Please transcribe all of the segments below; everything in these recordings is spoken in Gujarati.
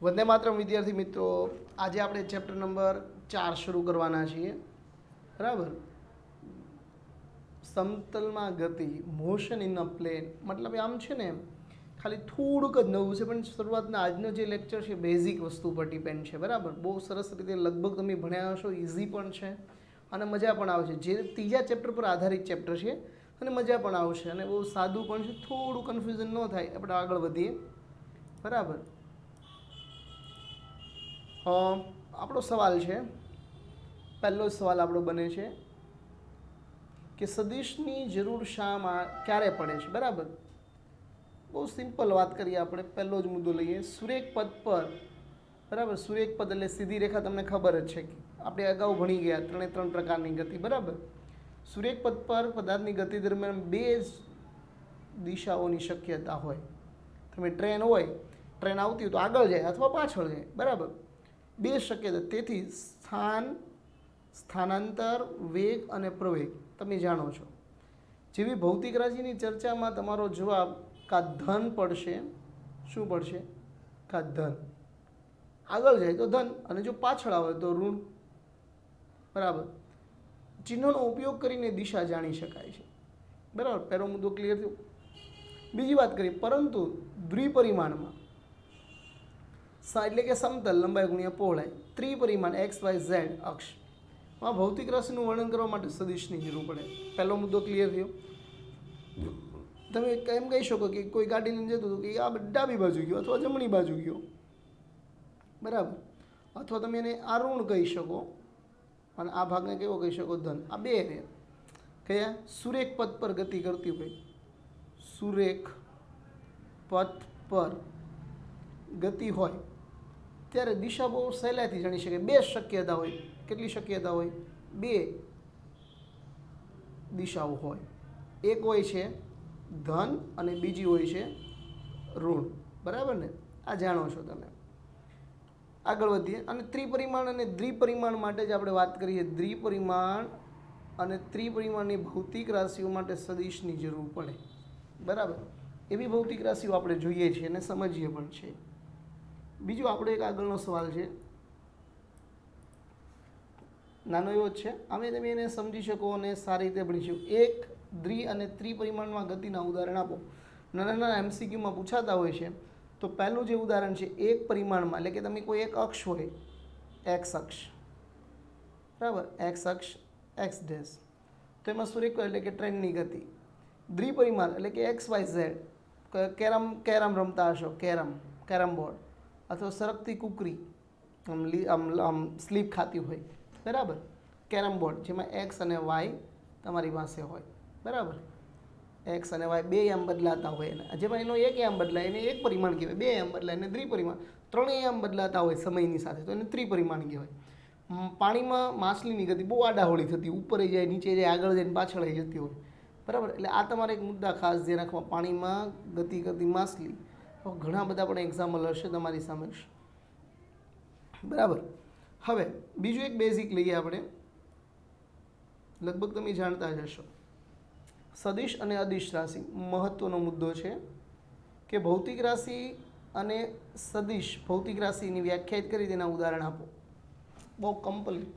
વંદે માતરમ વિદ્યાર્થી મિત્રો, આજે આપણે ચેપ્ટર નંબર 4 શરૂ કરવાના છીએ. બરાબર. સમતલમાં ગતિ, મોશન ઇન અ પ્લેન. મતલબ આમ છે ને, ખાલી થોડુંક જ નવું છે, પણ શરૂઆતના આજનો જે લેક્ચર છે બેઝિક વસ્તુ પર ડિપેન્ડ છે. બરાબર. બહુ સરસ રીતે લગભગ તમે ભણ્યા હશો, ઇઝી પણ છે અને મજા પણ આવશે. જે ત્રીજા ચેપ્ટર પર આધારિત ચેપ્ટર છે અને મજા પણ આવશે અને બહુ સાદું પણ છે. થોડું કન્ફ્યુઝન ન થાય, આપણે આગળ વધીએ. બરાબર. આપણો સવાલ છે, પહેલો સવાલ આપણો બને છે કે સદિશની જરૂર ક્યારે પડે છે. બરાબર. બહુ સિમ્પલ વાત કરીએ આપણે. પહેલો જ મુદ્દો લઈએ, સુરેખ પદ પર. બરાબર. સુરેખ પદ એટલે સીધી રેખા, તમને ખબર જ છે કે આપણે અગાઉ ભણી ગયા ત્રણ પ્રકારની ગતિ. બરાબર. સુરેખ પદ પર પદાર્થની ગતિ દરમિયાન બે જ દિશાઓની શક્યતા હોય. તમે ટ્રેન હોય, ટ્રેન આવતી હોય તો આગળ જાય અથવા પાછળ જાય. બરાબર. બે શક્યતા. તેથી સ્થાનાંતર, વેગ અને પ્રવેગ તમે જાણો છો. જેવી ભૌતિક રાશિની ચર્ચામાં તમારો જવાબ કા ધન પડશે. શું પડશે? કા ધન. આગળ જાય તો ધન અને જો પાછળ આવે તો ઋણ. બરાબર. ચિહ્નોનો ઉપયોગ કરીને દિશા જાણી શકાય છે. બરાબર. પહેલો મુદ્દો ક્લિયર થયો. બીજી વાત કરીએ, પરંતુ દ્વિપરિમાણમાં એટલે કે સમતલ લંબાઈ ગુણ્યા પહોળાઈ, ત્રિપરિમાણ એક્સ વાય ઝેડ અક્ષ માં ભૌતિક રાશિનું વર્ણન કરવા માટે સદિશની જરૂર પડે. પહેલો મુદ્દો ક્લિયર થયો. તમે એમ કહી શકો કે કોઈ ગાડી લઈને જતું હતું કે આ ડાબી બાજુ ગયો અથવા જમણી બાજુ ગયો. બરાબર. અથવા તમે એને આ ઋણ કહી શકો અને આ ભાગને કેવો કહી શકો? ધન. આ બે રહે. કયા? સુરેખ પથ પર ગતિ કરતી હોય. સુરેખ પથ પર ગતિ હોય ત્યારે દિશા બહુ સહેલાઈથી જાણી શકે. બે શક્યતા હોય. કેટલી શક્યતા હોય? બે દિશાઓ હોય. એક હોય છે ધન અને બીજી હોય છે ઋણ. બરાબર ને? આ જાણો છો તમે. આગળ વધીએ. અને ત્રિપરિમાણ અને દ્વિપરિમાણ માટે જ આપણે વાત કરીએ. દ્વિપરિમાણ અને ત્રિપરિમાણની ભૌતિક રાશિઓ માટે સદિશની જરૂર પડે. બરાબર. એવી ભૌતિક રાશિઓ આપણે જોઈએ છીએ અને સમજીએ પણ છે. બીજો આપણો એક આગળનો સવાલ છે, નાનો એવો જ છે. અમે તમે એને સમજી શકો અને સારી રીતે ભણીશું. એક દ્વિ અને ત્રિપરિમાણમાં ગતિના ઉદાહરણ આપો. નાના નાના એમસીક્યુમાં પૂછાતા હોય છે. તો પહેલું જે ઉદાહરણ છે, એક પરિમાણમાં એટલે કે તમે કોઈ એક અક્ષ હોય, એક્સ અક્ષ. બરાબર. એક્સ અક્ષ, એક્સ ડેશ. તો એમાં સુરેખ એટલે કે ટ્રેનની ગતિ. દ્વિપરિમાણ એટલે કે એક્સ વાય ઝેડ. કેરમ રમતા હશો, કેરમ બોર્ડ અથવા સરકતી કુકરી આમ સ્લીપ ખાતી હોય. બરાબર. કેરમ બોર્ડ જેમાં એક્સ અને વાય તમારી પાસે હોય. બરાબર. એક્સ અને વાય બે આમ બદલાતા હોય એને, જેમાં એનો એક આમ બદલાય એને એક પરિમાણ કહેવાય. બે આમ બદલાય એને દ્વિપરિમાણ. ત્રણેય આમ બદલાતા હોય સમયની સાથે તો એને ત્રિપરિમાણ કહેવાય. પાણીમાં માછલીની ગતિ બહુ આડાહોળી થતી, ઉપર જાય, નીચે જાય, આગળ જાય, પાછળ જતી હોય. બરાબર. એટલે આ તમારે એક મુદ્દા ખાસ ધ્યાન રાખવા. પાણીમાં ગતિ કરતી માછલી. ઘણા બધા પણ એક્ઝામ્પલ હશે તમારી સામે. બરાબર. હવે બીજું એક બેઝિક લઈએ આપણે, લગભગ તમે જાણતા જ હશો. સદિશ અને અદિશ રાશિ મહત્વનો મુદ્દો છે કે ભૌતિક રાશિ અને સદિશ ભૌતિક રાશિની વ્યાખ્યાયિત કરી તેના ઉદાહરણ આપો. બહુ કમ્પલીટ.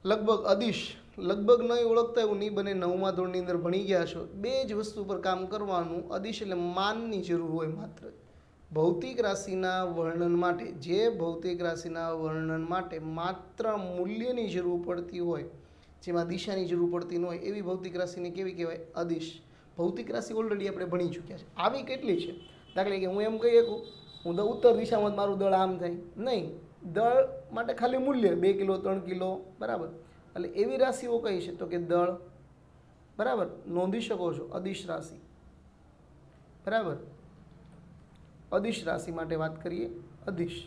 લગભગ અદિશ લગભગ નહીં ઓળખતા એવું નહીં બને. 9મા ધોરણની અંદર ભણી ગયા છો. બે જ વસ્તુ પર કામ કરવાનું. અદિશ એટલે માનની જરૂર હોય માત્ર. ભૌતિક રાશિના વર્ણન માટે, જે ભૌતિક રાશિના વર્ણન માટે માત્ર મૂલ્યની જરૂર પડતી હોય, જેમાં દિશાની જરૂર પડતી ન હોય, એવી ભૌતિક રાશિને કેવી કહેવાય? અદિશ. ભૌતિક રાશિ ઓલરેડી આપણે ભણી ચૂક્યા છે. આવી કેટલી છે? દાખલા કે હું એમ કહી શકું, હું ઉત્તર દિશામાં મારું દળ આમ થાય નહીં. દળ માટે ખાલી મૂલ્ય 2 કિલો 3 કિલો. બરાબર. એટલે એવી રાશિઓ કઈ છે? તો કે દળ. બરાબર. નોંધી શકો છો અદિશ રાશિ. બરાબર. અદિશ રાશિ માટે વાત કરીએ. અદિશ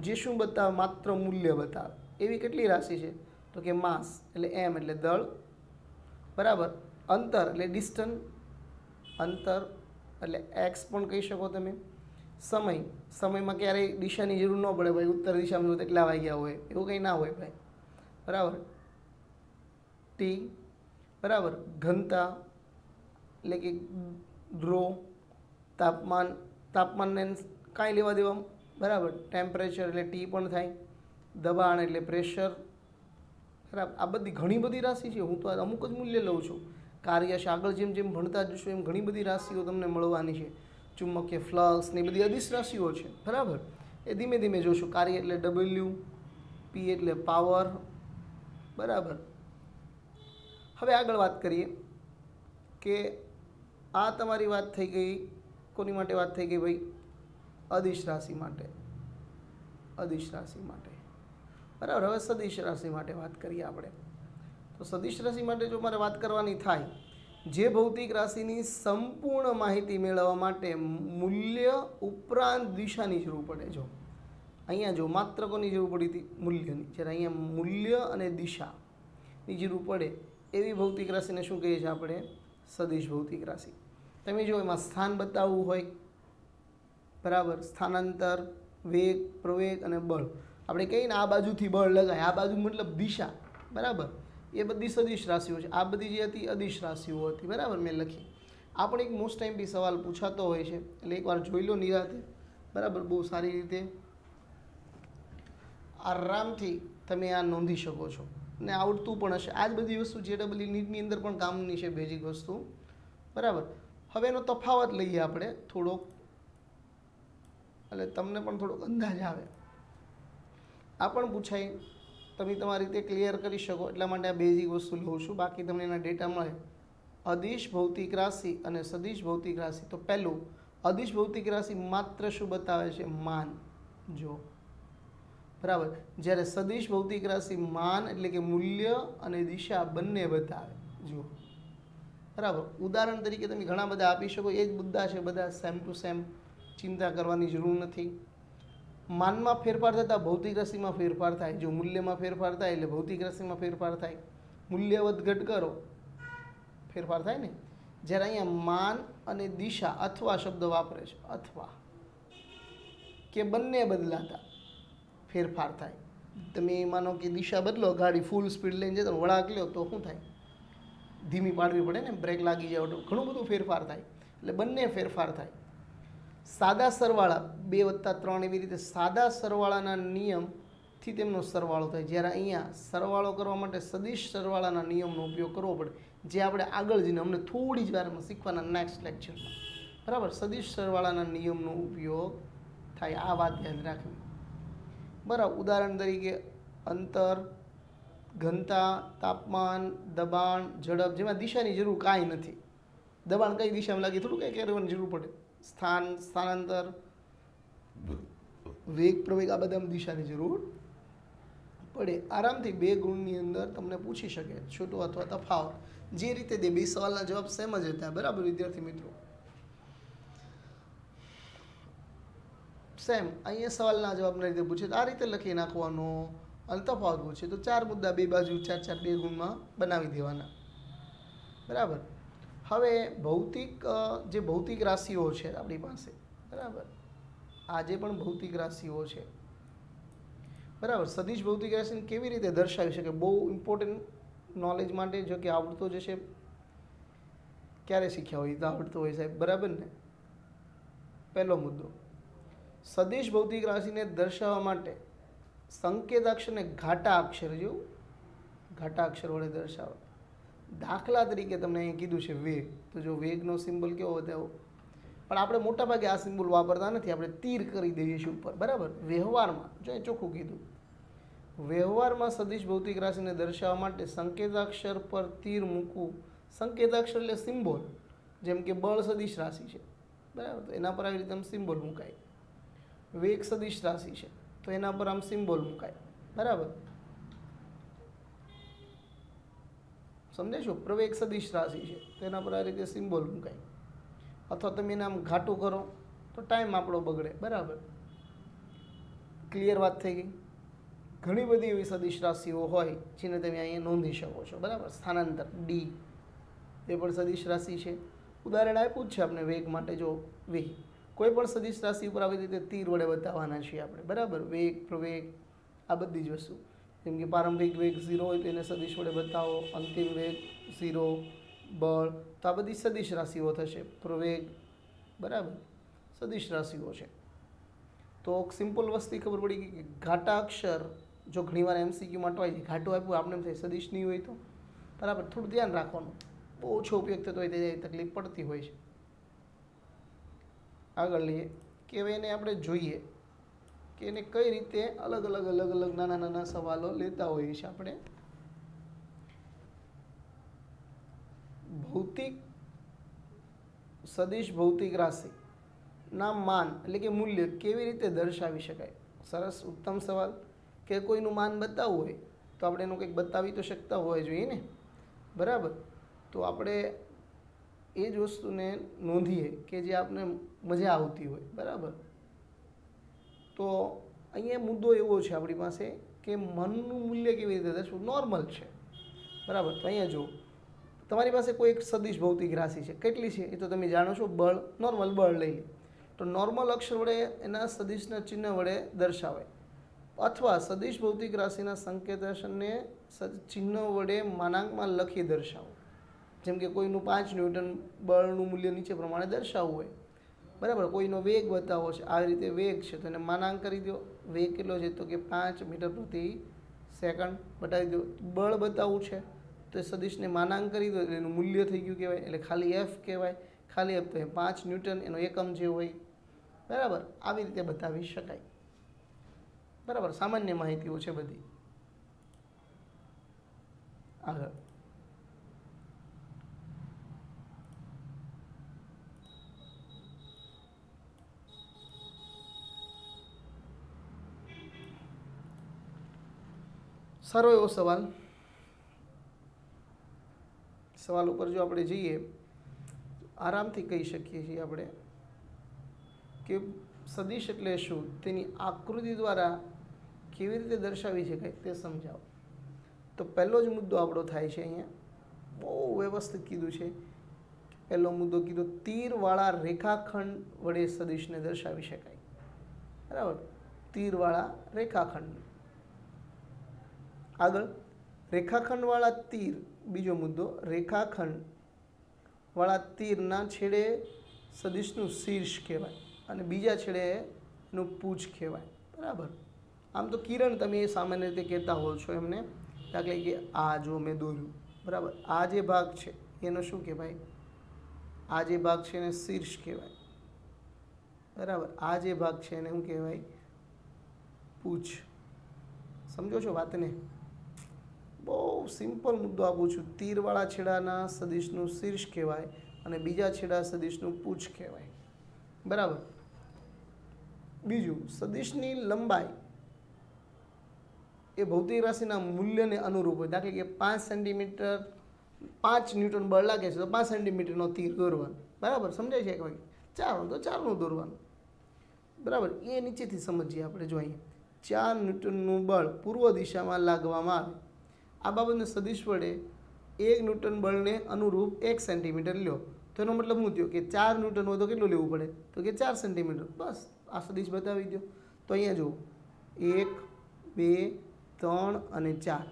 જે શું બતાવે? માત્ર મૂલ્ય બતાવે. એવી કેટલી રાશિ છે? તો કે માસ એટલે એમ એટલે દળ. બરાબર. અંતર એટલે ડિસ્ટન્સ. અંતર એટલે એક્સ પણ કહી શકો તમે. સમયમાં ક્યારેય દિશાની જરૂર ન પડે ભાઈ. ઉત્તર દિશામાં કેટલા વાગ્યા હોય એવું કંઈ ના હોય ભાઈ. બરાબર. ટી. બરાબર. ઘનતા એટલે કે ડ્રો. તાપમાનને કાંઈ લેવા દેવા બરાબર. ટેમ્પરેચર એટલે ટી પણ થાય, દબાણ એટલે પ્રેશર, બરાબર. આ બધી ઘણી બધી રાશિ છે. હું તો અમુક જ મૂલ્ય લઉં છું. કાર્ય છે, આગળ જેમ જેમ ભણતા જશો એમ ઘણી બધી રાશિઓ તમને મળવાની છે. ચુંબકીય ફ્લક્સ ને એ બધી અદિશ રાશિઓ છે, બરાબર. એ ધીમે ધીમે જોશું. કાર્ય એટલે ડબલ્યુ, પી એટલે પાવર, બરાબર. હવે આગળ વાત કરીએ કે આ તમારી વાત થઈ ગઈ. કોની માટે વાત થઈ ગઈ ભાઈ? અદિશ રાશિ માટે. અદિશ રાશિ માટે, બરાબર. હવે સદિશ રાશિ માટે વાત કરીએ આપણે. તો સદિશ રાશિ માટે જો મારે વાત કરવાની થાય, જે ભૌતિક રાશિની સંપૂર્ણ માહિતી મેળવવા માટે મૂલ્ય ઉપરાંત દિશાની જરૂર પડે. જો અહીંયા જો માત્ર કોની જરૂર પડી હતી? મૂલ્યની. જ્યારે અહીંયા મૂલ્ય અને દિશાની જરૂર પડે એવી ભૌતિક રાશિને શું કહીએ છીએ આપણે? સદિશ ભૌતિક રાશિ. તમે જો એમાં સ્થાન બતાવવું હોય, બરાબર, સ્થાનાંતર, વેગ, પ્રવેગ અને બળ. આપણે કહીએ ને આ બાજુથી બળ લગાય, આ બાજુ મતલબ દિશા, બરાબર. એ બધી સદિશ રાશિઓ છે. આ બધી જે હતી અદિશ રાશિઓ હતી, બરાબર. મેં લખી. આ પણ એક મોસ્ટ ટાઈમ બી સવાલ પૂછાતો હોય છે, એટલે એકવાર જોઈ લો નિરાતે, બરાબર. બહુ સારી રીતે આરામથી તમે આ નોંધી શકો છો ને આવડતું પણ હશે. આ જ બધી વસ્તુ JEE નીટની અંદર પણ કામની છે, બેઝિક વસ્તુ, બરાબર. હવે એનો તફાવત લઈએ આપણે થોડોક, એટલે તમને પણ થોડોક અંદાજ આવે. આ પણ પૂછાય, તમે તમારી રીતે ક્લિયર કરી શકો એટલા માટે આ બેઝિક વસ્તુ લઉં છું. બાકી તમને એના ડેટા મળે. અદિશ ભૌતિક રાશિ અને સદિશ ભૌતિક રાશિ. તો પહેલું, અદિશ ભૌતિક રાશિ માત્ર શું બતાવે છે? માન. જો, બરાબર. જ્યારે સદિશ ભૌતિક રાશિ માન એટલે કે મૂલ્ય અને દિશા બંને બતાવે. જો, બરાબર. ઉદાહરણ તરીકે તમે ઘણા બધા આપી શકો. એ જ મુદ્દા છે બધા, સેમ ટુ સેમ, ચિંતા કરવાની જરૂર નથી. માનમાં ફેરફાર થતાં ભૌતિક રાશિમાં ફેરફાર થાય. જો મૂલ્યમાં ફેરફાર થાય એટલે ભૌતિક રાશિમાં ફેરફાર થાય. મૂલ્ય વધઘટ કરો, ફેરફાર થાય ને. જ્યારે અહીંયા માન અને દિશા અથવા શબ્દ વાપરે છે, અથવા કે બંને બદલાતા ફેરફાર થાય. તમે માનો કે દિશા બદલો, ગાડી ફૂલ સ્પીડ લઈને જતો વળાંક લ્યો તો શું થાય? ધીમી પાડવી પડે ને, બ્રેક લાગી જાય, ઘણું બધું ફેરફાર થાય. એટલે બંને ફેરફાર થાય. સાદા સરવાળા 2+3 એવી રીતે સાદા સરવાળાના નિયમથી તેમનો સરવાળો થાય. જ્યારે અહીંયા સરવાળો કરવા માટે સદિશ સરવાળાના નિયમનો ઉપયોગ કરવો પડે, જે આપણે આગળ જઈને અમને થોડી જ વારમાં શીખવાના નેક્સ્ટ લેક્ચરમાં, બરાબર. સદિશ સરવાળાના નિયમનો ઉપયોગ થાય. આ વાત યાદ રાખવી, બરાબર. ઉદાહરણ તરીકે અંતર, ઘનતા, તાપમાન, દબાણ, ઝડપ, જેમાં દિશાની જરૂર કાંઈ નથી. દબાણ કઈ દિશામાં લાગે થોડું કંઈ કરવાની જરૂર પડે. સ્થાન, સ્થાનાંતર, વેગ, પ્રવેગ, આ બધામાં દિશાની જરૂર પડે. આરામથી 2 ગુણની અંદર તમને પૂછી શકે છૂટો અથવા તફાવત. જે રીતે દે, 2 સવાલના જવાબ સેમ જ હતા, બરાબર વિદ્યાર્થી મિત્રો? સેમ. અહીંયા સવાલના જવાબના રીતે પૂછે તો આ રીતે લખી નાખવાનો, અને તફાવત પૂછે તો 4 મુદ્દા 2 બાજુ 4 4 2 ગુણમાં બનાવી દેવાના, બરાબર. હવે જે ભૌતિક રાશિઓ છે આપણી પાસે, બરાબર. આ જે પણ ભૌતિક રાશિઓ છે, બરાબર. સદિશ ભૌતિક રાશિને કેવી રીતે દર્શાવી શકે? બહુ ઇમ્પોર્ટન્ટ નોલેજ માટે, જો કે આવડતો જશે. ક્યારે શીખ્યા હોય તો આવડતો હોય સાહેબ, બરાબર ને? પહેલો મુદ્દો, સદિશ ભૌતિક રાશિને દર્શાવવા માટે સંકેતાક્ષરને ઘાટા અક્ષર, જેવું ઘાટા અક્ષર વડે દર્શાવે. દાખલા તરીકે તમને અહીં કીધું છે વેગ, તો જો વેગનો સિમ્બોલ કેવો બતાવો? પણ આપણે મોટાભાગે આ સિમ્બોલ વાપરતા નથી, આપણે તીર કરી દઈએ છીએ ઉપર, બરાબર. વ્યવહારમાં જો એ ચોખ્ખું કીધું, વ્યવહારમાં સદિશ ભૌતિક રાશિને દર્શાવવા માટે સંકેતાક્ષર પર તીર મૂકવું. સંકેતાક્ષર એટલે સિમ્બોલ, જેમ કે બળ સદિશ રાશિ છે, બરાબર, તો એના પર આવી રીતે આમ સિમ્બોલ મુકાય. વેગ સદિશ રાશિ છે તો એના પર આમ સિમ્બોલ મુકાય, બરાબર. સમજાય? પ્રવેગ સદિશ રાશિ છે તો એના પર આ રીતે સિમ્બોલ મુકાય. અથવા તમે એને આમ ઘાટું કરો તો ટાઈમ આપણો બગડે, બરાબર. ક્લિયર વાત થઈ ગઈ? ઘણી બધી એવી સદિશ રાશિઓ હોય જેને તમે અહીંયા નોંધી શકો છો, બરાબર. સ્થાનાંતર ડી એ પણ સદિશ રાશિ છે. ઉદાહરણ આપ્યું જ છે આપણે વેગ માટે. જો વેગ, કોઈ પણ સદિશ રાશિ ઉપર આવી રીતે તીર વડે બતાવવાના છીએ આપણે, બરાબર. વેગ, પ્રવેગ, આ બધી જ વસ્તુ. જેમ કે પ્રારંભિક વેગ 0 હોય તો એને સદિશ વડે બતાવો, અંતિમ વેગ 0, બળ, તો આ બધી સદિશ રાશિઓ થશે. પ્રવેગ, બરાબર, સદિશ રાશિઓ છે. તો તો સિમ્પલ વસ્તુ ખબર પડી ગઈ કે ઘાટા અક્ષર જો ઘણીવાર એમસીક્યુમાં અટવાય છે, ઘાટું આપ્યું આપણે એમ થાય સદિશ નહીં હોય તો બરાબર, થોડું ધ્યાન રાખવાનું. બહુ ઓછો ઉપયોગ થતો હોય તે તકલીફ પડતી હોય છે. આગળ લઈએ કે હવે એને આપણે જોઈએ કે એને કઈ રીતે અલગ અલગ નાના નાના સવાલો લેતા હોઈએ છીએ આપણે. ભૌતિક સદિશ ભૌતિક રાશિ ના માન એટલે કે મૂલ્ય કેવી રીતે દર્શાવી શકાય? સરસ, ઉત્તમ સવાલ. કે કોઈનું માન બતાવવું હોય તો આપણે એનું કંઈક બતાવી તો શકતા હોવા જોઈએ ને, બરાબર. તો આપણે એ જ વસ્તુને નોંધીએ કે જે આપણે મજા આવતી હોય, બરાબર. તો અહીંયા મુદ્દો એવો છે આપણી પાસે કે મનનું મૂલ્ય કેવી રીતે દર્શાવવું? નોર્મલ છે, બરાબર. તો અહીંયા જુઓ, તમારી પાસે કોઈ એક સદિશ ભૌતિક રાશિ છે. કેટલી છે એ તો તમે જાણો છો, બળ, નોર્મલ બળ લઈ લે તો નોર્મલ અક્ષર વડે એના સદિશના ચિહ્ન વડે દર્શાવાય, અથવા સદિશ ભૌતિક રાશિના સંકેતને ચિહ્ન વડે માનાંકમાં લખી દર્શાવો. જેમ કે કોઈનું 5 ન્યૂટન બળનું મૂલ્ય નીચે પ્રમાણે દર્શાવવું હોય, બરાબર. કોઈનો વેગ બતાવો છે, આવી રીતે વેગ છે તો એને માનાંક કરી દો. વેગ કેટલો છે તો કે 5 મીટર પ્રતિ સેકન્ડ બતાવી દો. બળ બતાવવું છે તો એ સદિશને માનાંક કરી દો એટલે એનું મૂલ્ય થઈ ગયું કહેવાય, એટલે ખાલી એફ કહેવાય. ખાલી એફ તો એ 5 ન્યૂટન એનો એકમ જે હોય, બરાબર. આવી રીતે બતાવી શકાય, બરાબર. સામાન્ય માહિતીઓ છે બધી. આગળ સારો એવો સવાલ. સવાલ ઉપર જો આપણે જઈએ આરામથી કહી શકીએ છીએ આપણે કે સદિશ એટલે શું, તેની આકૃતિ દ્વારા કેવી રીતે દર્શાવી શકાય તે સમજાવો. તો પહેલો જ મુદ્દો આપણો થાય છે અહીંયા, બહુ વ્યવસ્થિત કીધું છે. પહેલો મુદ્દો કીધો તીરવાળા રેખાખંડ વડે સદિશને દર્શાવી શકાય, બરાબર. તીરવાળા રેખાખંડ. આગળ રેખાખંડવાળા તીર. બીજો મુદ્દો રેખાખંડવાળા તીરના છેડે સદિશનું શીર્ષ કહેવાય અને બીજા છેડે એનું પૂંછ કહેવાય, બરાબર. આમ તો કિરણ તમે એ સામાન્ય રીતે કહેતા હો છો એમને. દાખલા કે આ જો મેં દોર્યું, બરાબર. આ જે ભાગ છે એનો શું કહેવાય? આ જે ભાગ છે એને શીર્ષ કહેવાય, બરાબર. આ જે ભાગ છે એને શું કહેવાય? પૂંછ. સમજો છો વાતને? બહુ સિમ્પલ મુદ્દો આપું છું. તીરવાળા છેડાના સદિશનું શીર્ષ કહેવાય અને બીજા છેડા સદિશનું પૂંછ કહેવાય, બરાબર. બીજું, સદિશની લંબાઈ એ ભૌતિક રાશિના મૂલ્યને અનુરૂપ હોય. દાખલા કે 5 સેન્ટીમીટર 5 ન્યૂટન બળ લાગે છે તો 5 સેન્ટીમીટરનો તીર દોરવાનો, બરાબર. સમજાય છે? કે 4 તો 4નું દોરવાનું, બરાબર. એ નીચેથી સમજીએ આપણે. જો અહીંયા 4 ન્યૂટનનું બળ પૂર્વ દિશામાં લાગવામાં આવે. આ બાબતને સદિશ વડે 1 ન્યૂટન બળને અનુરૂપ 1 સેન્ટીમીટર લ્યો તો એનો મતલબ શું થયો કે 4 ન્યૂટન હોય તો કેટલું લેવું પડે તો કે 4 સેન્ટીમીટર. બસ આ સદિશ બતાવી દો. તો અહીંયા જુઓ 1 2 3 અને 4,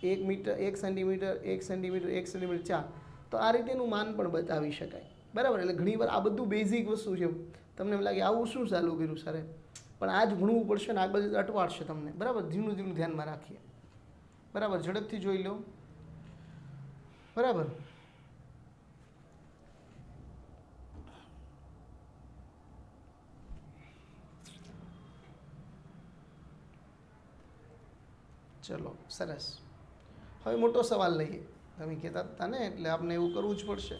1 મીટર 1 સેન્ટીમીટર 1 સેન્ટીમીટર 1 સેન્ટીમીટર 4. તો આ રીતેનું માન પણ બતાવી શકાય, બરાબર. એટલે ઘણીવાર આ બધું બેઝિક વસ્તુ છે. તમને એમ લાગે આવું શું ચાલુ કર્યું સરે, પણ આ જ ભણવું પડશે ને આગળ અટવાડશે તમને, બરાબર. ધીમું ધીમું ધ્યાનમાં રાખીએ, બરાબર. ઝડપથી જોઈ લો, બરાબર. ચલો, સરસ. હવે મોટો સવાલ લઈએ. તમે કહેતા હતા ને એટલે આપણે એવું કરવું જ પડશે.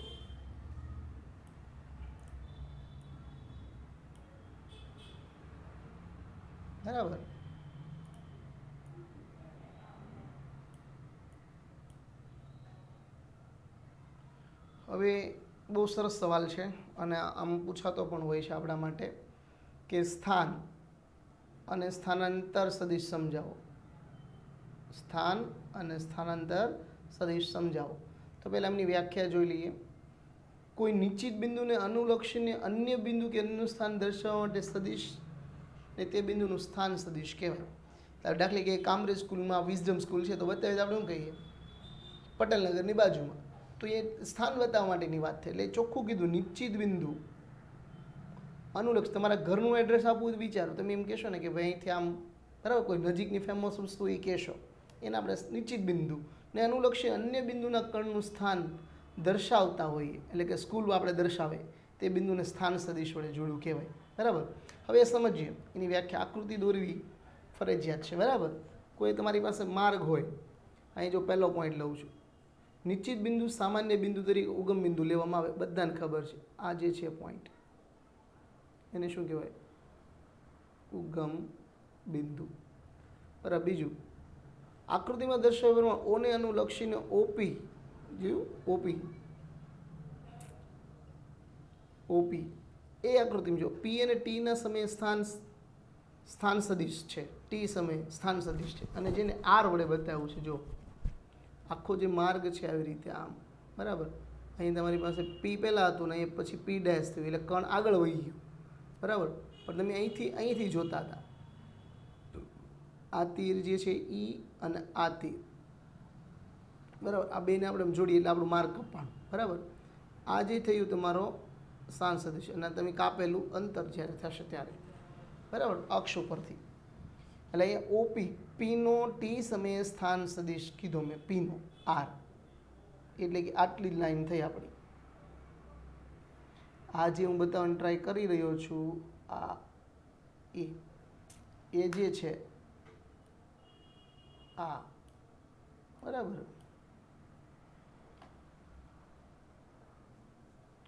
બરાબર. હવે બહુ સરસ સવાલ છે અને આમ પૂછાતો પણ હોય છે આપણા માટે કે સ્થાન અને સ્થાનાંતર સદિશ સમજાવો. સ્થાન અને સ્થાનાંતર સદિશ સમજાવો. તો પહેલાં એમની વ્યાખ્યા જોઈ લઈએ. કોઈ નિશ્ચિત બિંદુને અનુલક્ષીને અન્ય બિંદુ કે અન્યનું સ્થાન દર્શાવવા માટે સદિશ ને તે બિંદુનું સ્થાન સદિશ કહેવાય. દાખલા કે કામરેજ સ્કૂલમાં વિઝડમ સ્કૂલ છે તો બતાવીએ તો આપણે શું કહીએ? પટેલનગરની બાજુમાં. તો એ સ્થાન બતાવવા માટેની વાત થઈ. એટલે ચોખ્ખું કીધું નિશ્ચિત બિંદુ અનુલક્ષ તમારા ઘરનું એડ્રેસ આપવું વિચારો, તમે એમ કહેશો ને કે ભાઈ અહીંથી આમ બરાબર કોઈ નજીકની ફેમસ વસ્તુ એ કહેશો, એને આપણે નિશ્ચિત બિંદુ ને અનુલક્ષી અન્ય બિંદુના કણનું સ્થાન દર્શાવતા હોઈએ, એટલે કે સ્કૂલ આપણે દર્શાવે તે બિંદુને સ્થાન સદિશ વડે જોડ્યું કહેવાય. બરાબર. હવે એ સમજીએ એની વ્યાખ્યા. આકૃતિ દોરવી ફરજિયાત છે. બરાબર. કોઈ તમારી પાસે માર્ગ હોય, અહીં જો પહેલો પોઈન્ટ લઉં છું, નિશ્ચિત બિંદુ સામાન્ય બિંદુ તરીકે ઉગમ બિંદુ લેવામાં આવે, બધાને ખબર છે. આ જે છે પોઈન્ટ એને શું કહેવાય? ઉગમ બિંદુ. બરાબર. બીજું, આકૃતિમાં દર્શાવ્યા પ્રમાણે ઓને અનુલક્ષીને ઓપી જેવું ઓપી એ આકૃતિમાં જો પી અને ટીના સમયે સ્થાન સદિશ છે, ટી સમયે સ્થાન સદિશ છે, અને જેને આર વડે બતાવ્યું છે. જો આખો જે માર્ગ છે આવી રીતે આમ, બરાબર. અહીં તમારી પાસે પી પહેલાં હતું ને અહીં પછી પી ડેશ થયું, એટલે કણ આગળ વહી ગયું. બરાબર. પણ તમે અહીંથી જોતા હતા, આ તીર જે છે ઈ અને આ તીર, બરાબર. આ બેને આપણે જોડીએ એટલે આપણું માર્ગ કપાણું. બરાબર. આ જે થયું તમારો સ્થાન સદિશ, અને તમે કાપેલું અંતર જ્યારે થશે ત્યારે, બરાબર, અક્ષ ઉપરથી. એટલે અહીંયા ઓપી પીનો ટી સમયે સ્થાન સદિશ કીધો મેં, પીનો આર, એટલે કે આટલી જ લાઈન થઈ આપણી. આ જે હું બતાવવાની ટ્રાય કરી રહ્યો છું, આ એ જે છે આ, બરાબર.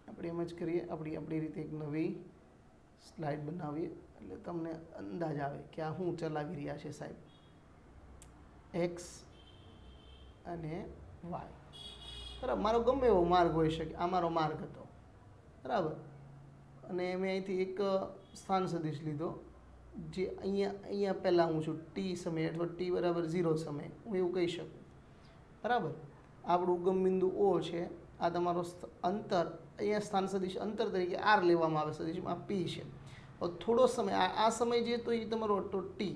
આપણે એમ જ કરીએ, આપણી રીતે એક નવી સ્લાઇડ બનાવીએ એટલે તમને અંદાજ આવે કે આ શું ચલાવી રહ્યા છે સાહેબ. એક્સ અને વાય, બરાબર. મારો ગમે એવો માર્ગ હોઈ શકે, આ મારો માર્ગ હતો, બરાબર. અને મેં અહીંથી એક સ્થાન સદિશ લીધો, જે અહીંયા પહેલાં હું છું ટી સમય અથવા ટી બરાબર 0 સમય, હું એવું કહી શકું. બરાબર. આપણું ઉગમ બિંદુ ઓ છે, આ તમારો અંતર, અહીંયા સ્થાન સદિશ અંતર તરીકે આર લેવામાં આવે, સદિશમાં પી છે. થોડો સમય આ સમય જે તો એ તમારો હતો ટી.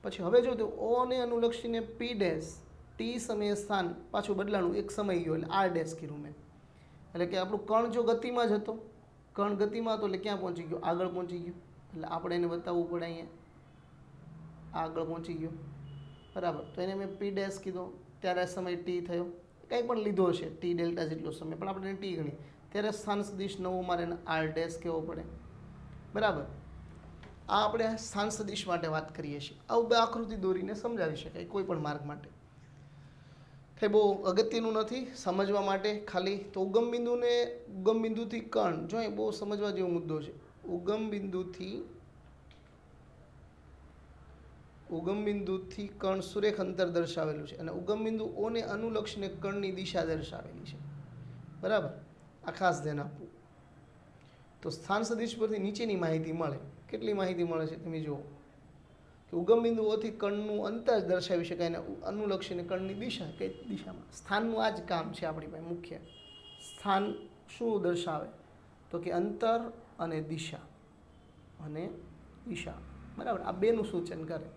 પછી હવે જો તો ઓને અનુલક્ષીને પી ડેશ ટી સમયે સ્થાન પાછું બદલાણું, એક સમય ગયો એટલે આર ડેશ કર્યું મેં. એટલે કે આપણું કણ જો ગતિમાં જ હતો, કણ ગતિમાં હતો એટલે ક્યાં પહોંચી ગયો? આગળ પહોંચી ગયો. એટલે આપણે એને બતાવવું પડે અહીંયા આગળ પહોંચી ગયો, બરાબર. તો એને મેં પી ડેશ કીધો, ત્યારે સમય ટી થયો, કંઈ પણ લીધો છે ટી ડેલ્ટા જેટલો સમય, પણ આપણે ટી ગણી, ત્યારે સ્થાન સદિશ નવો મારે એને આર ડેશ કહેવો પડે, બરાબર. આ આપણે સ્થાન સદિશ માટે વાત કરીએ છીએ. આવું બે આકૃતિ દોરીને સમજાવી શકાય કોઈ પણ માર્ગ માટે. કંઈ બહુ અગત્યનું નથી સમજવા માટે ખાલી. તો ઉગમ બિંદુથી કણ, જો એ બહુ સમજવા જેવો મુદ્દો છે. ઉગમ બિંદુથી કણ સુરેખ અંતર દર્શાવેલું છે, અને ઉગમ બિંદુ ઓને અનુલક્ષીને કણની દિશા દર્શાવેલી છે, બરાબર. આ ખાસ ધ્યાન આપવું. તો સ્થાન સદિશ પરથી નીચેની માહિતી મળે. કેટલી માહિતી મળે છે તમે જુઓ કે ઉગમ બિંદુઓથી કણનું અંતર દર્શાવી શકાય, અને અનુલક્ષીને કણની દિશા, કઈ દિશામાં. સ્થાનનું આ જ કામ છે આપણી પાસે મુખ્ય. સ્થાન શું દર્શાવે? તો કે અંતર અને દિશા, બરાબર. આ બેનું સૂચન કરે.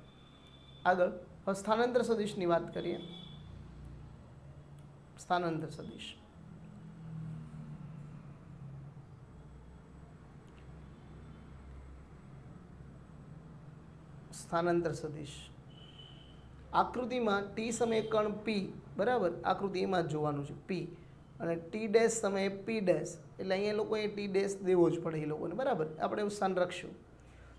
આગળ હવે સ્થાનાંતર સદિશની વાત કરીએ. સ્થાનાંતર સદિશ, આકૃતિમાં ટી સમયે કણ પી, બરાબર, આકૃતિ એમાં જ જોવાનું છે પી, અને ટી ડેશ સમયે પી ડેશ, એટલે અહીંયા લોકોએ ટી ડેશ દેવો જ પડે એ લોકોને, બરાબર. આપણે એવું સ્થાન રાખશું.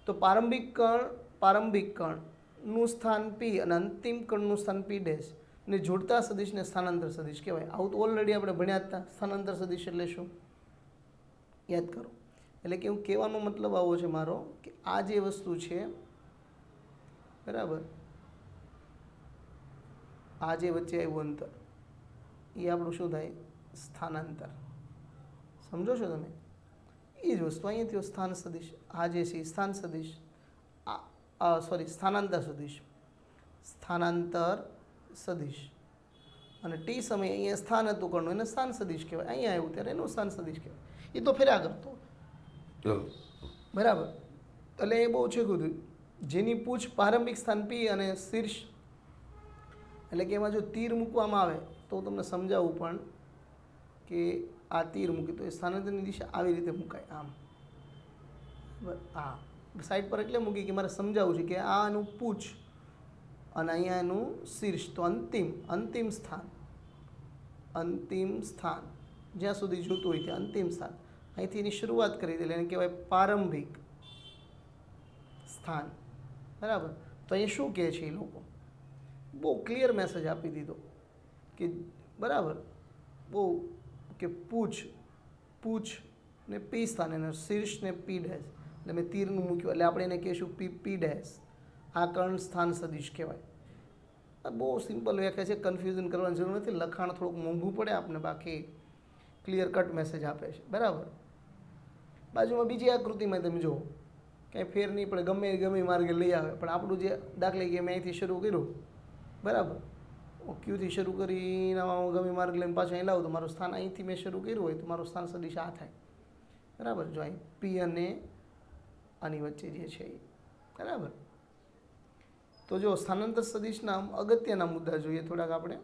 તો પ્રારંભિક કણનું સ્થાન પી અને અંતિમ કણનું સ્થાન પી ડેશ ને જોડતા સદિશને સ્થાનાંતર સદિશ કહેવાય. આવું તો ઓલરેડી આપણે ભણ્યા હતા. સ્થાનાંતર સદિશ એટલે શું? યાદ કરો. એટલે કે હું કહેવાનો મતલબ આવો છે મારો કે આ જે વસ્તુ છે, બરાબર, આ જે વચ્ચે આવ્યું અંતર, એ આપણું શું થાય? સ્થાનાંતર. સમજો છો તમે? એ જ વસ્તુ અહીંયા થયો સ્થાન સદિશ. આ જે છે સ્થાન સદિશ, સ્થાનાંતર સદિશ. અને ટી સમયે અહીંયા સ્થાન હતું કરવાનું, એને સ્થાન સદિશ કહેવાય. અહીંયા આવ્યું ત્યારે એનું સ્થાન સદિશ કહેવાય. એ તો ફેર્યા કરતો, બરાબર. એટલે એ બહુ છે કીધું. જેની પૂછ પ્રારંભિક સ્થાન પી અને શીર્ષ, એટલે કે એમાં જો તીર મૂકવામાં આવે તો તમને સમજાવું પણ કે આ તીર મૂકી તો એ સ્થાનાંતરની દિશા આવી રીતે મુકાય, આમ, આ સાઈડ પર એટલે મૂકી કે મારે સમજાવવું છે કે આ એનું પૂછ અને અહીંયા એનું શીર્ષ, તો અંતિમ સ્થાન જ્યાં સુધી જોતું હોય ત્યાં અંતિમ સ્થાન, અહીંથી એની શરૂઆત કરી દે એને કહેવાય પ્રારંભિક સ્થાન, બરાબર. તો અહીંયા શું કહે છે એ લોકો, બહુ ક્લિયર મેસેજ આપી દીધો કે બરાબર, બહુ કે પૂછ ને પી સ્થાન અને શીર્ષ ને પી ડેશ, એટલે મેં તીરનું મૂક્યું એટલે આપણે એને કહીશું પી ડેશ, આ કર્ણ સ્થાન સદિશ કહેવાય. બહુ સિમ્પલ વ્યાખ્યા છે, કન્ફ્યુઝન કરવાની જરૂર નથી. લખાણ થોડુંક મોંઘું પડે આપણે, બાકી ક્લિયર કટ મેસેજ આપે છે, બરાબર. બાજુમાં બીજી આકૃતિમાં તમે જુઓ, કાંઈ ફેર નહીં પડે, ગમે માર્ગે લઈ આવે, પણ આપણું જે દાખલા કે મેં અહીંથી શરૂ કર્યું, બરાબર, ક્યુથી શરૂ કરીને ગમે માર્ગ લઈને પાછું અહીં લાવું તો મારું સ્થાન અહીંથી મેં શરૂ કર્યું હોય તો મારું સ્થાન સદિશ આ થાય, બરાબર. જો અહીં પી અને આની વચ્ચે જે છે એ, બરાબર. તો જો સ્થાનાંતર સદિશના અગત્યના મુદ્દા જોઈએ થોડાક આપણે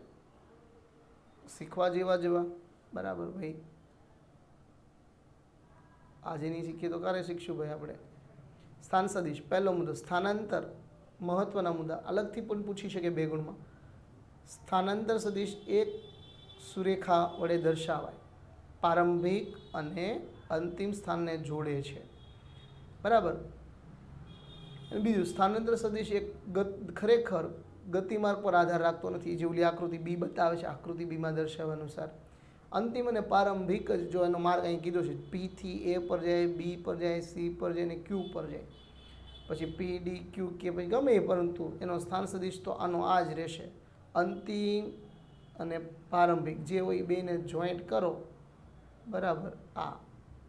શીખવા જેવા, બરાબર ભાઈ. આજે નહીં શીખીએ તો ક્યારે શીખશું ભાઈ આપણે. સ્થાન સદિશ, પહેલો મુદ્દો સ્થાનાંતર, મહત્વના મુદ્દા અલગથી પણ પૂછી શકે 2 ગુણમાં. સ્થાનાંતર સદિશ એક સુરેખા વડે દર્શાવાય, પ્રારંભિક અને અંતિમ સ્થાનને જોડે છે, બરાબર. બીજું, સ્થાનાંતર સદિશ એક ખરેખર ગતિમાર્ગ પર આધાર રાખતો નથી, જે ઓલી આકૃતિ બી બતાવે છે, આકૃતિ બીમાં દર્શાવ્યા અનુસાર અંતિમ અને પ્રારંભિક જ જો એનો માર્ગ અહીં કીધો છે, પી થી એ પર જાય, બી પર જાય, સી પર જાય અને ક્યુ પર જાય, પછી પી ડી ક્યુ કે પછી ગમે, પરંતુ એનો સ્થાન સદિશ તો આનો આ જ રહેશે. અંતિમ અને પ્રારંભિક જે હોય એ બેને જોઈન્ટ કરો, બરાબર. આ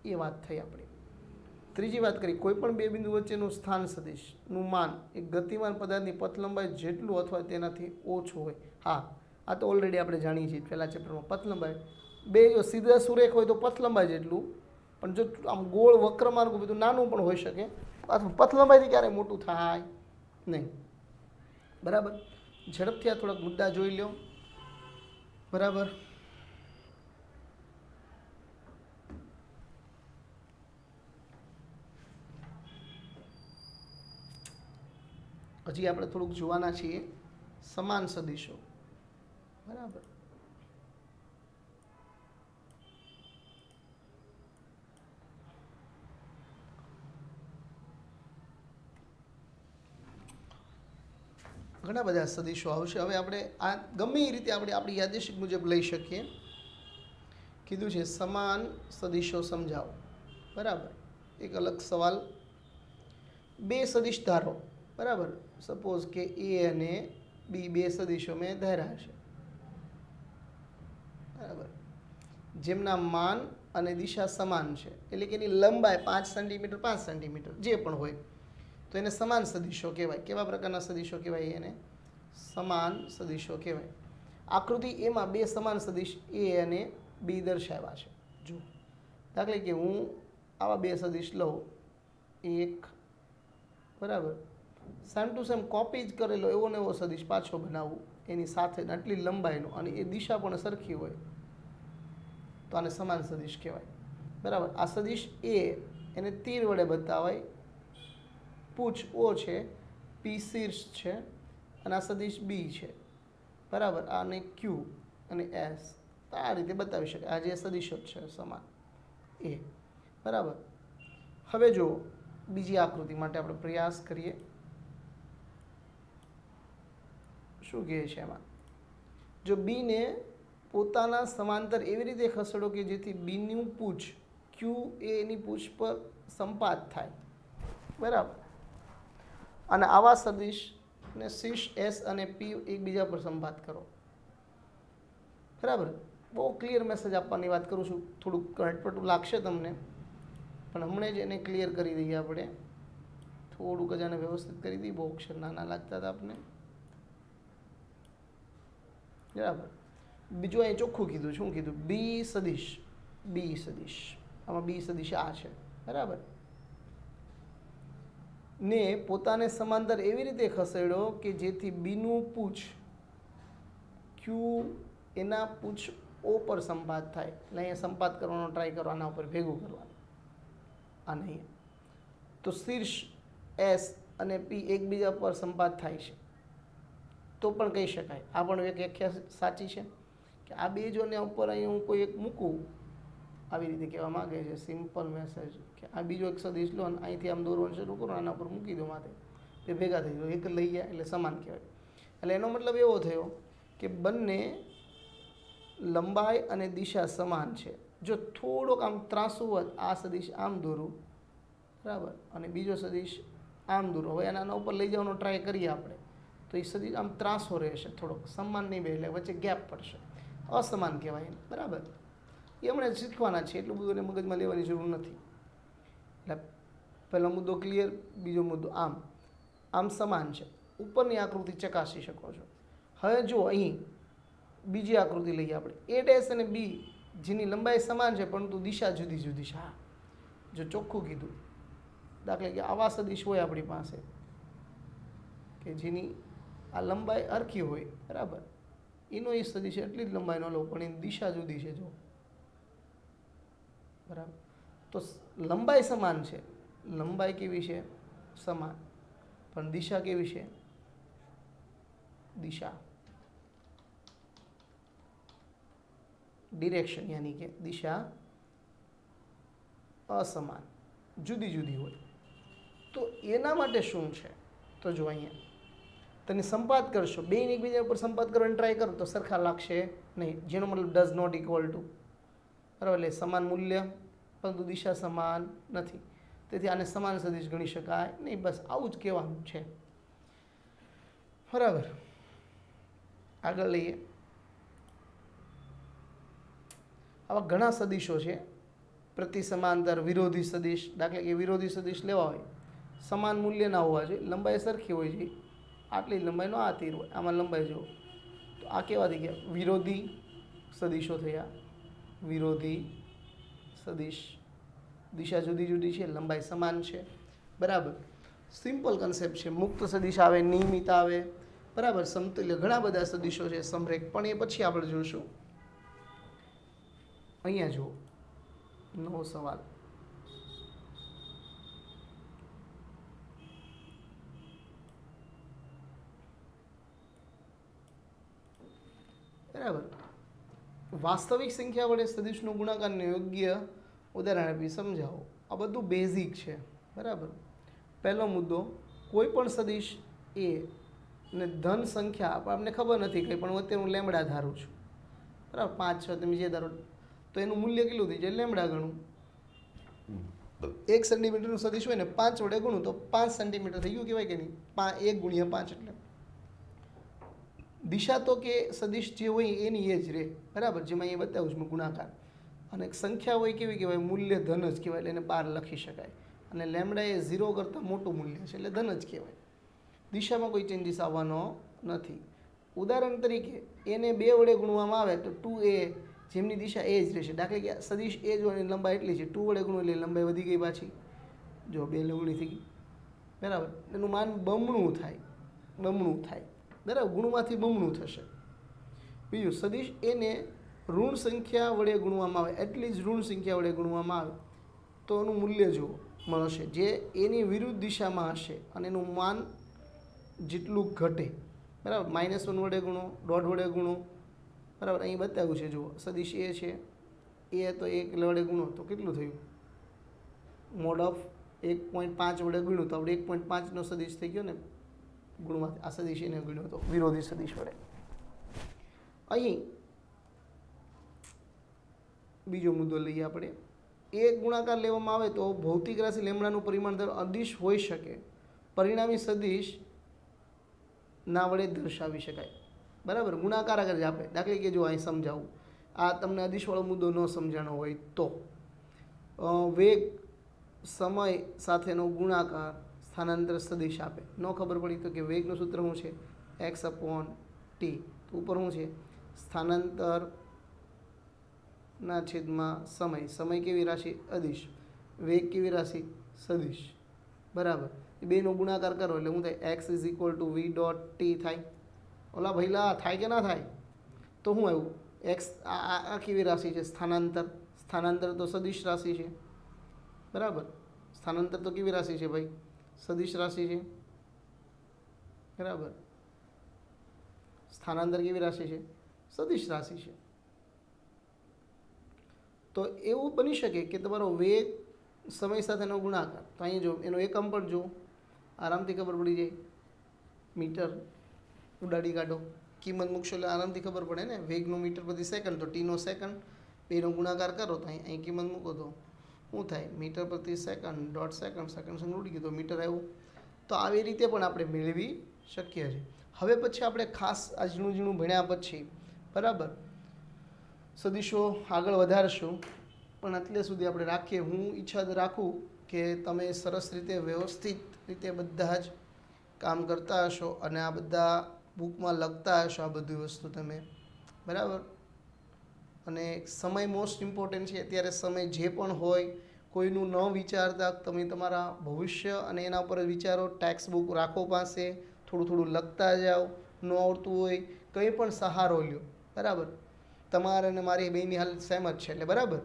એ વાત થઈ આપણી. ત્રીજી વાત કરી, કોઈ પણ 2 બિંદુ વચ્ચેનું સ્થાન સદિશનું માન એક ગતિમાન પદાર્થની પથ લંબાઈ જેટલું અથવા તેનાથી ઓછું હોય. હા, આ તો ઓલરેડી આપણે જાણીએ છીએ પહેલા ચેપ્ટરમાં. પથ લંબાઈ 2 જો સીધા સુરેખ હોય તો પથ લંબાઈ જેટલું, પણ જો આમ ગોળ વક્ર માર્ગ બધું નાનું પણ હોઈ શકે, અથવા પથ લંબાઈથી ક્યારેય મોટું થાય નહીં, બરાબર. ઝડપથી આ થોડાક મુદ્દા જોઈ લો, બરાબર. હજી આપણે થોડુંક જોવાના છીએ સમાન સદિશો, બરાબર. ઘણા બધા સદિશો આવશે. હવે આપણે આ ગમે એ રીતે આપણે આપણી યાદશીક મુજબ લઈ શકીએ. કીધું છે સમાન સદિશો સમજાવો, બરાબર. એક અલગ સવાલ, 2 સદિશ ધારો, બરાબર. સપોઝ કે એ અને બી 2 સદિશો મેં ધાર્યા છે, બરાબર, જેમના માન અને દિશા સમાન છે, એટલે કે એની લંબાઈ 5 સેન્ટીમીટર 5 સેન્ટીમીટર જે પણ હોય તો એને સમાન સદિશો કહેવાય. કેવા પ્રકારના સદિશો કહેવાય? એને સમાન સદિશો કહેવાય. આકૃતિ એમાં 2 સમાન સદિશ એ અને બી દર્શાવ્યા છે. જો દાખલા કે હું આવા 2 સદિશ લઉં, એક, બરાબર, સેમ ટુ સેમ કોપી જ કરેલો એવો ને એવો સદિશ પાછો બનાવવું એની સાથે આટલી લંબાઈનો અને એ દિશા પણ સરખી હોય તો આને સમાન સદિશ કહેવાય, બરાબર. આ સદિશ એ એને તીર વડે બતાવાય, પૂછ ઓ છે, પી શીર્ષ છે અને આ સદિશ બી છે, બરાબર. આને ક્યુ અને એસ આ રીતે બતાવી શકાય. આ જે સદિશો છે સમાન એ, બરાબર. હવે જો બીજી આકૃતિ માટે આપણે પ્રયાસ કરીએ. શું કહે છે એમાં? જો બીને પોતાના સમાંતર એવી રીતે ખસેડો કે જેથી બીનું પૂછ ક્યુ એની પૂછ પર સંપાત થાય, બરાબર. અને આવા સદિશને શીર્ષ એસ અને પી એકબીજા પર સંપાત કરો, બરાબર. બહુ ક્લિયર મેસેજ આપવાની વાત કરું છું. થોડુંક કટપટું લાગશે તમને, પણ હમણાં જ એને ક્લિયર કરી દઈએ આપણે. થોડુંક જ આને વ્યવસ્થિત કરી દઈએ. બહુ અક્ષર નાના લાગતા હતા આપને, બરાબર. બીજું અહીં ચોખ્ખું કીધું, શું કીધું? બી સદિશ, આમાં બી સદિશ આ છે, બરાબર. ને પોતાને સમાંતર એવી રીતે ખસેડો કે જેથી બીનું પૂછ ક્યુ એના પૂછ ઓ પર સંપાત થાય. એટલે અહીંયા સંપાત કરવાનો ટ્રાય કરો, આના ઉપર ભેગું કરવાનું, આ નહીં. તો શીર્ષ એસ અને પી એકબીજા પર સંપાત થાય છે તો પણ કહી શકાય. આ પણ એક વ્યાખ્યા સાચી છે કે આ બે જોને ઉપર અહીં હું કોઈ એક મૂકું, આવી રીતે કહેવા માગે છે સિમ્પલ મેસેજ કે આ બીજો એક સદીશ લો અને અહીંથી આમ દોરવાનું શરૂ કરો, આના પર મૂકી દો માથે, બે ભેગા થઈ ગયો, એક લઈ ગયા એટલે સમાન કહેવાય. એટલે એનો મતલબ એવો થયો કે બંને લંબાઈ અને દિશા સમાન છે. જો થોડોક આમ ત્રાસુ હોત, આ સદીશ આમ દોરું, બરાબર, અને બીજો સદીશ આમ દોરો, હવે આના ઉપર લઈ જવાનો ટ્રાય કરીએ આપણે, તો એ સદીશ આમ ત્રાસો રહેશે, થોડોક સમાન નહીં બે, એટલે વચ્ચે ગેપ પડશે, અસમાન કહેવાય, બરાબર. એ હમણાં શીખવાના છે, એટલું બધું એને મગજમાં લેવાની જરૂર નથી. એટલે પહેલો મુદ્દો ક્લિયર. બીજો મુદ્દો આમ સમાન છે. ઉપરની આકૃતિ ચકાસી શકો છો. હવે જો અહીં બીજી આકૃતિ લઈએ આપણે, એ ડેશ અને બી જેની લંબાઈ સમાન છે પરંતુ દિશા જુદી જુદી છે. હા, જો ચોખ્ખું કીધું, દાખલા કે આવા સદીશ હોય આપણી પાસે કે જેની આ લંબાઈ હરખી હોય, બરાબર, એનો એ સદીશ એટલી જ લંબાઈનો લો પણ એની દિશા જુદી છે, જો, બરાબર. તો લંબાઈ સમાન છે, લંબાઈ કેવી છે? સમાન, પણ દિશા કેવી છે? દિશા, ડિરેક્શન યાની કે દિશા અસમાન, જુદી જુદી હોય. તો એના માટે શું છે? તો જો અહીંયા તમે સંપાત કરશો, બેને એકબીજા ઉપર સંપાત કરવાની ટ્રાય કરો તો સરખા લાગશે નહીં, જેનો મતલબ ડઝ નોટ ઇક્વલ ટુ, બરાબર. એટલે સમાન મૂલ્ય પરંતુ દિશા સમાન નથી, તેથી આને સમાન સદીશ ગણી શકાય નહીં. બસ આવું જ કહેવાનું છે, બરાબર. આગળ લઈએ. આવા ઘણા સદીશો છે, પ્રતિ સમાંતર, વિરોધી સદીશ. દાખલા કે વિરોધી સદીશ લેવા હોય, સમાન મૂલ્ય ના હોવા જોઈએ, લંબાઈ સરખી હોય છે, આટલી લંબાઈનો આ તીર હોય, આમાં લંબાઈ જો, તો આ કેવા થઈ ગયા? વિરોધી સદીશો થયા. વિરોધી સદીશ, દિશા જુદી જુદી છે, લંબાઈ સમાન છે, બરાબર. સિમ્પલ કન્સેપ્ટ છે. મુક્ત સદીશ આવે, નિયમિત આવે, બરાબર, સમતુલ્ય, ઘણા બધા સદીશો છે, સમરેખ, પણ એ પછી આપણે જોઈશું. અહીંયા જુઓ, નવો સવાલ. બરાબર, વાસ્તવિક સંખ્યા વડે સદીશનો ગુણાકારને યોગ્ય ઉદાહરણ આપી સમજાવો. આ બધું બેઝિક છે, બરાબર. પહેલો મુદ્દો, કોઈ પણ સદીશ એ ને ધન સંખ્યા આપણને ખબર નથી કંઈ, પણ અત્યારે હું લેમડા ધારું છું, બરાબર, 5 6 તમે જે ધારો, તો એનું મૂલ્ય કેટલું થઈ જાય? લેમડા ગણું. 1 સેન્ટીમીટરનું સદીશ હોય ને 5 વડે ગુણું તો 5 સેન્ટીમીટર થઈ ગયું, કહેવાય કે નહીં? 1 ગુણ્યા 5 એટલે દિશા તો કે સદીશ જે હોય એની એ જ રહે, બરાબર. જેમાં એ બતાવું છું મેં ગુણાકાર. અને સંખ્યા હોય કેવી કહેવાય? મૂલ્ય ધન જ કહેવાય, એટલે એને 12 લખી શકાય. અને લેમડા એ 0 કરતાં મોટું મૂલ્ય છે, એટલે ધન જ કહેવાય. દિશામાં કોઈ ચેન્જીસ આવવાનો નથી. ઉદાહરણ તરીકે એને 2 વડે ગુણવામાં આવે તો 2a, જેમની દિશા એ જ રહેશે. દાખલા કે સદીશ એ જ હોય એની લંબાઈ એટલી છે, 2 વડે ગુણો એટલે લંબાઈ વધી ગઈ પાછી, જો 2 લગણી થઈ ગઈ, બરાબર. એનું માન બમણું થાય, બરાબર, ગુણમાંથી બમણું થશે. બીજું, સદીશ એને ઋણ સંખ્યા વડે ગુણવામાં આવે, એટલી જ ઋણ સંખ્યા વડે ગુણવામાં આવે તો એનું મૂલ્ય જુઓ મળશે, જે એની વિરુદ્ધ દિશામાં હશે અને એનું માન જેટલું ઘટે, બરાબર. -1 વડે ગુણો, 1.5 વડે ગુણો, બરાબર. અહીં બતાવ્યું છે, જુઓ, સદીશ એ છે, એ તો 1 વડે ગુણો તો કેટલું થયું? મોડ ઓફ 1.5 વડે ગુણ્યું તો આપણે 1.5નો સદીશ થઈ ગયો ને ગુણમાંથી. આ સદીશ એને ગુણ્યો હતો વિરોધી સદીશ વડે. અહીં બીજો મુદ્દો લઈએ આપણે. એક ગુણાકાર લેવામાં આવે તો ભૌતિક રાશિ લેમડાનું પરિમાણ દર અદિશ હોઈ શકે, પરિણામી સદીશ ના વડે દર્શાવી શકાય, બરાબર. ગુણાકાર આગળ જ આપે. દાખલા કે જો અહીં સમજાવું, આ તમને અદિશવાળો મુદ્દો ન સમજાણો હોય તો, વેગ સમય સાથેનો ગુણાકાર સ્થાનાંતર સદીશ આપે. ન ખબર પડી તો કે વેગનું સૂત્ર શું છે? x/t. તો ઉપર શું છે? સ્થાનાંતર ના છેદમાં સમય કેવી રાશિ? અદિશ. વેગ કેવી રાશિ? સદિશ, બરાબર. એ બેનો ગુણાકાર કરો એટલે શું થાય? x = v.t થાય. ઓલા ભઈલા થાય કે ના થાય? તો શું આવ્યું? x આ કેવી રાશિ છે? સ્થાનાંતર તો સદિશ રાશિ છે, બરાબર. સ્થાનાંતર તો કેવી રાશિ છે ભાઈ? સદિશ રાશિ છે, બરાબર. સ્થાનાંતર કેવી રાશિ છે? સદિશ રાશિ છે. તો એવું બની શકે કે તમારો વેગ સમય સાથેનો ગુણાકાર, તો અહીં જો એનો એકમ પણ જો આરામથી ખબર પડી જાય. મીટર ઉડાડી કાઢો, કિંમત મૂકશો એટલે આરામથી ખબર પડે ને. વેગનો મીટર પ્રતિ સેકન્ડ, તો ટીનો સેકન્ડ, બેનો ગુણાકાર કરો તો અહીં કિંમત મૂકો તો શું થાય? મીટર પ્રતિ સેકન્ડ, ડોટ સેકન્ડ, સેકન્ડ સંગ ઉડી ગયું તો મીટર આવ્યું. તો આવી રીતે પણ આપણે મેળવી શકીએ છીએ. હવે પછી આપણે ખાસ આ ઝીણું ઝીણું ભણ્યા પછી બરાબર સદીશો આગળ વધારશું, પણ એટલે સુધી આપણે રાખીએ. હું ઈચ્છા રાખું કે તમે સરસ રીતે વ્યવસ્થિત રીતે બધા જ કામ કરતા હશો અને આ બધા બુકમાં લખતા હશો આ બધી વસ્તુ તમે, બરાબર. અને સમય મોસ્ટ ઇમ્પોર્ટન્ટ છે. અત્યારે સમય જે પણ હોય કોઈનું ન વિચારતા તમે તમારા ભવિષ્ય અને એના ઉપર વિચારો. ટેક્સ્ટ બુક રાખો પાસે, થોડું થોડું લખતા જાઓ. ન આવડતું હોય કંઈ પણ સહારો લ્યો, બરાબર. તમારે અને મારી બેની હાલત સેમ જ છે, એટલે બરાબર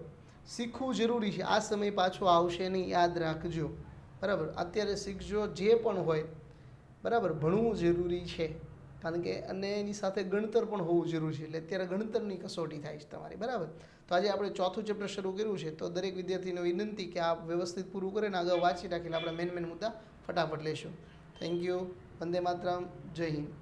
શીખવું જરૂરી છે. આ સમય પાછો આવશે નહીં, યાદ રાખજો, બરાબર. અત્યારે શીખજો જે પણ હોય, બરાબર. ભણવું જરૂરી છે, કારણ કે અને એની સાથે ગણતર પણ હોવું જરૂરી છે. એટલે અત્યારે ગણતરની કસોટી થાય છે તમારી, બરાબર. તો આજે આપણે ચોથું ચેપ્ટર શરૂ કર્યું છે, તો દરેક વિદ્યાર્થીને વિનંતી કે આ વ્યવસ્થિત પૂરું કરે ને આગળ વાંચી રાખીને આપણે મેન મુદ્દા ફટાફટ લેશું. Thank you. વંદે માતરમ. જય હિન્દ.